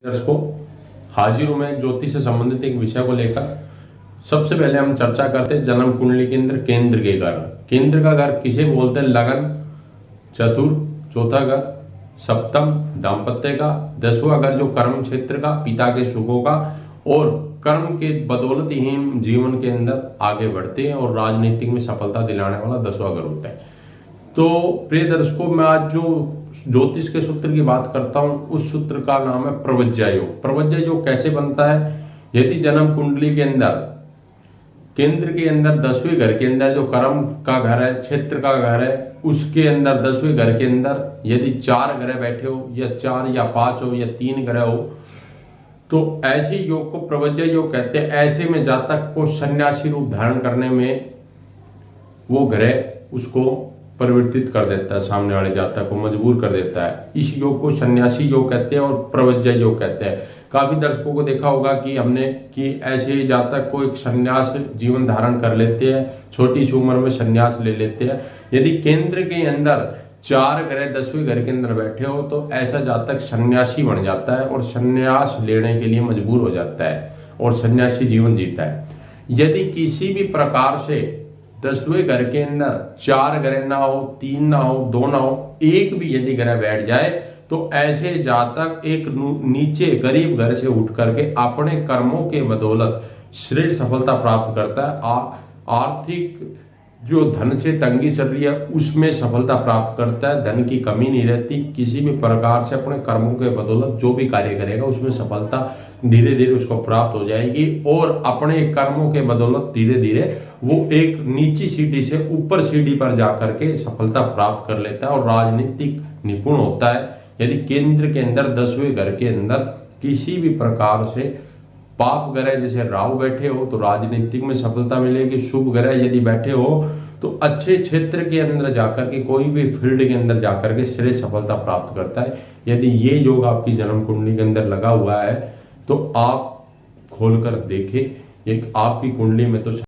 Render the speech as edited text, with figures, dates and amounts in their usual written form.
दर्शकों, हाजिर हूं मैं ज्योतिष से संबंधित एक विषय को लेकर। सबसे पहले हम चर्चा करते हैं जन्म कुंडली के अंदर केंद्र के घर। केंद्र का घर किसे बोलते हैं? लगन, चतुर, चौथा घर सप्तम दाम्पत्य का, 10वां घर जो कर्म क्षेत्र का, पिता के सुखों का, और कर्म के बदौलत ही हम जीवन के अंदर आगे बढ़ते हैं और राजनीतिक में सफलता दिलाने वाला 10वां घर होता है। तो प्रिय दर्शकों, मैं आज जो ज्योतिष के सूत्र की बात करता हूं, उस सूत्र का नाम है प्रवज्या योग। प्रवज्या योग कैसे बनता है? यदि जन्म कुंडली के अंदर केंद्र के अंदर 10वें घर के अंदर जो कर्म का घर है, क्षेत्र का घर है, उसके अंदर 10वें घर के अंदर यदि 4 ग्रह बैठे हो, या 4 या 5 हो, या 3 ग्रह हो, तो ऐसे योग को प्रवज्या योग कहते हैं। ऐसे में जातक को सन्यासी रूप धारण करने में वो ग्रह उसको परिवर्तित कर देता है, सामने वाले जातक को मजबूर कर देता है। इस योग को सन्यासी योग कहते हैं और प्रवज्या योग कहते हैं। काफी दर्शकों को देखा होगा कि हमने कि ऐसे जातक को एक सन्यास जीवन धारण कर लेते हैं, छोटी सी उम्र में सन्यास ले लेते हैं। यदि केंद्र के अंदर 4 ग्रह 10वें घर के अंदर बैठे हो तो ऐसा जातक सन्यासी बन जाता है और सन्यास लेने के लिए मजबूर हो जाता है और सन्यासी जीवन जीता है। यदि किसी भी प्रकार से 10वें घर के अंदर 4 ग्रह ना हो, 3 ना हो, 2 ना हो, एक भी यदि ग्रह बैठ जाए तो ऐसे जातक एक नीचे गरीब घर से उठ करके अपने कर्मों के बदौलत श्रेष्ठ सफलता प्राप्त करता है। आर्थिक जो धन से तंगी चल रही है उसमें सफलता प्राप्त करता है। धन की कमी नहीं रहती। किसी भी प्रकार से अपने कर्मों के बदौलत जो भी कार्य करेगा उसमें सफलता धीरे धीरे उसको प्राप्त हो जाएगी और अपने कर्मों के बदौलत धीरे धीरे वो एक नीची सीढ़ी से ऊपर सीढ़ी पर जाकर के सफलता प्राप्त कर लेता है और राजनीतिक निपुण होता है। यदि केंद्र के अंदर 10वें घर के अंदर किसी भी प्रकार से पाप ग्रह जैसे राहु बैठे हो तो राजनीतिक में सफलता मिलेगी। शुभ ग्रह यदि बैठे हो तो अच्छे क्षेत्र के अंदर जाकर के कोई भी फील्ड के अंदर जाकर के श्रेष्ठ सफलता प्राप्त करता है। यदि ये योग आपकी जन्म कुंडली के अंदर लगा हुआ है तो आप खोलकर देखें। एक आपकी कुंडली में तो